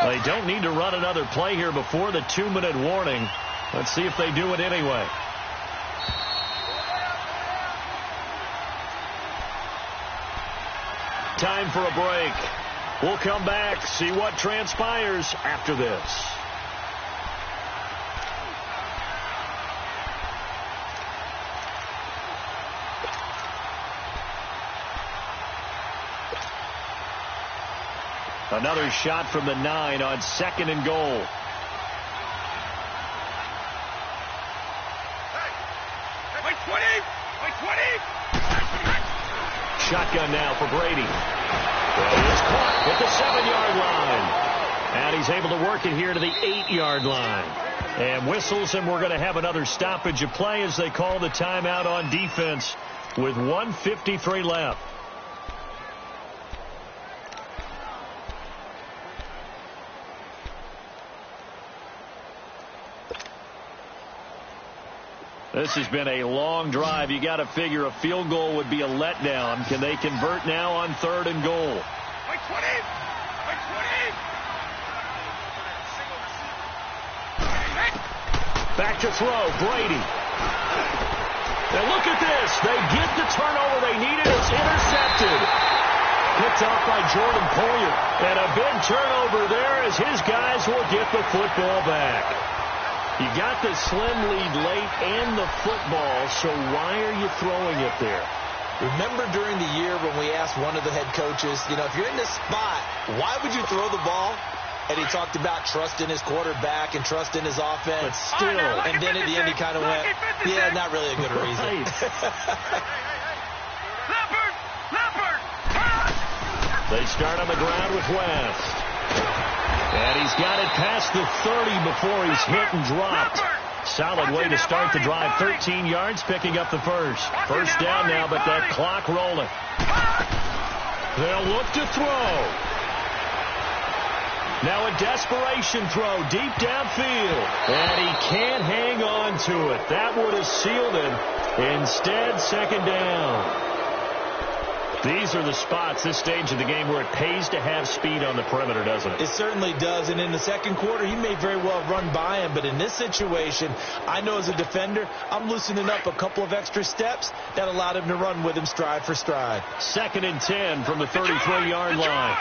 They don't need to run another play here before the 2-minute warning. Let's see if they do it anyway. Time for a break. We'll come back, see what transpires after this. Another shot from the 9 on 2nd and goal. Wait 20! Shotgun now for Brady. Well, he's caught at the 7-yard line. And he's able to work it here to the 8-yard line. And whistles, and we're going to have another stoppage of play as they call the timeout on defense with 1:53 left. This has been a long drive. You got to figure a field goal would be a letdown. Can they convert now on 3rd and goal? Wait 20! Back to throw, Brady. Now look at this. They get the turnover they needed. It's intercepted. Picked off by Jordan Poyer. And a big turnover there as his guys will get the football back. You got the slim lead late and the football, so why are you throwing it there? Remember during the year when we asked one of the head coaches, if you're in this spot, why would you throw the ball? And he talked about trust in his quarterback and trust in his offense. But still. And then at the end he kind of went, yeah, not really a good reason. Leopard! They start on the ground with West. And he's got it past the 30 before he's hit and dropped. Solid way to start the drive. 13 yards, picking up the first. First down now, but that clock rolling. They'll look to throw. Now a desperation throw deep downfield. And he can't hang on to it. That would have sealed him. Instead, 2nd down. These are the spots, this stage of the game, where it pays to have speed on the perimeter, doesn't it? It certainly does. And in the second quarter, he may very well run by him. But in this situation, I know as a defender, I'm loosening up a couple of extra steps that allowed him to run with him stride for stride. 2nd and 10 from the 33-yard line.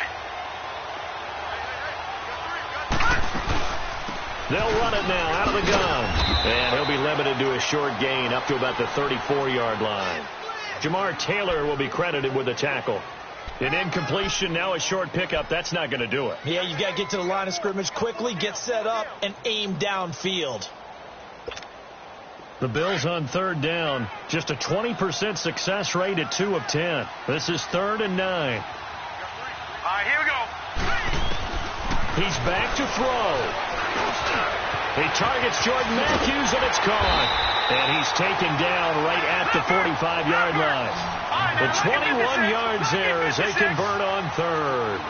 They'll run it now out of the gun. And he'll be limited to a short gain up to about the 34-yard line. Jamar Taylor will be credited with a tackle. An incompletion, now a short pickup. That's not going to do it. Yeah, you got to get to the line of scrimmage quickly, get set up, and aim downfield. The Bills on 3rd down. Just a 20% success rate at 2 of 10. This is 3rd and 9. All right, here we go. He's back to throw. He targets Jordan Matthews, and it's caught. And he's taken down right at the 45-yard line. The 21 yards there as they convert on 3rd.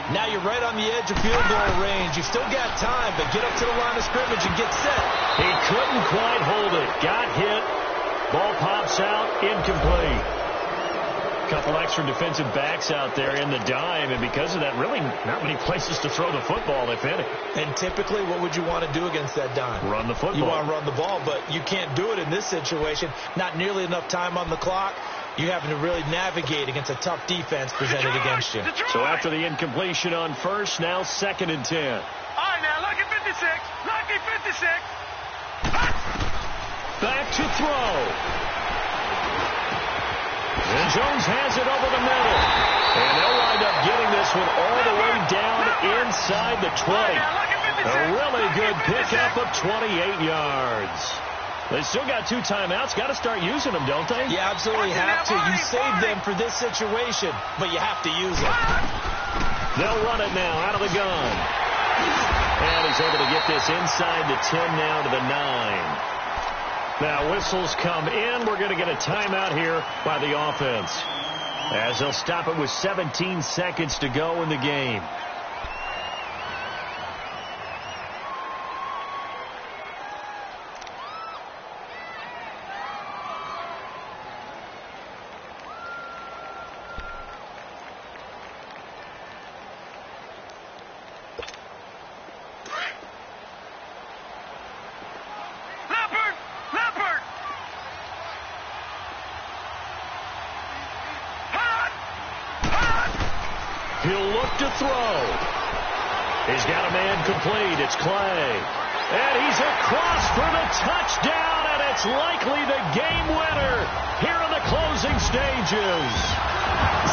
Now you're right on the edge of field goal range. You've still got time, but get up to the line of scrimmage and get set. He couldn't quite hold it. Got hit. Ball pops out. Incomplete. couple extra defensive backs out there in the dime, and because of that, really not many places to throw the football, if any. And typically, what would you want to do against that dime? Run the football. You want to run the ball, but you can't do it in this situation. Not nearly enough time on the clock. You're having to really navigate against a tough defense presented against you. So after the incompletion on first, now 2nd and 10. All right, now, lucky 56. Lucky 56. Back to throw. And Jones has it over the middle. And they'll wind up getting this one all the way down inside the 20. A really good pickup of 28 yards. They still got 2 timeouts. Got to start using them, don't they? You absolutely have to. You saved them for this situation, but you have to use them. They'll run it now out of the gun. And he's able to get this inside the 10 now to the 9. Now whistles come in. We're going to get a timeout here by the offense, as they'll stop it with 17 seconds to go in the game. He'll look to throw. He's got a man complete. It's Clay. And he's across for the touchdown, and it's likely the game winner here in the closing stages.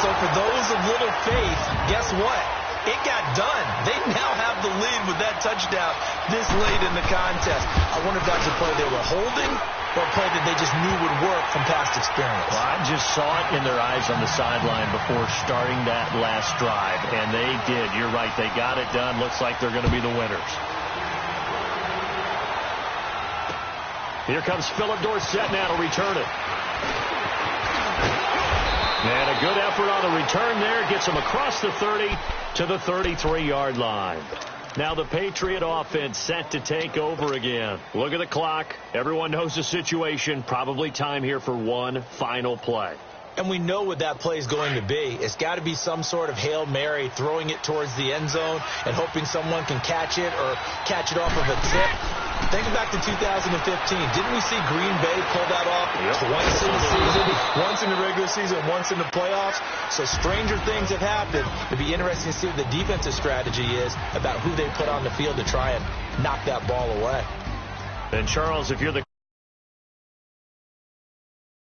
So for those of little faith, guess what? It got done. They now have the lead with that touchdown this late in the contest. I wonder if that's a play they were holding or a play that they just knew would work from past experience. Well, I just saw it in their eyes on the sideline before starting that last drive, and they did. You're right. They got it done. Looks like they're going to be the winners. Here comes Philip Dorsett now to return it. And a good effort on the return there. Gets him across the 30 to the 33-yard line. Now the Patriot offense set to take over again. Look at the clock. Everyone knows the situation. Probably time here for one final play. And we know what that play is going to be. It's got to be some sort of Hail Mary, throwing it towards the end zone and hoping someone can catch it or catch it off of a tip. Think back to 2015. Didn't we see Green Bay pull that off twice in the season? Once in the regular season, once in the playoffs. So stranger things have happened. It'd be interesting to see what the defensive strategy is about who they put on the field to try and knock that ball away. And Charles, if you're the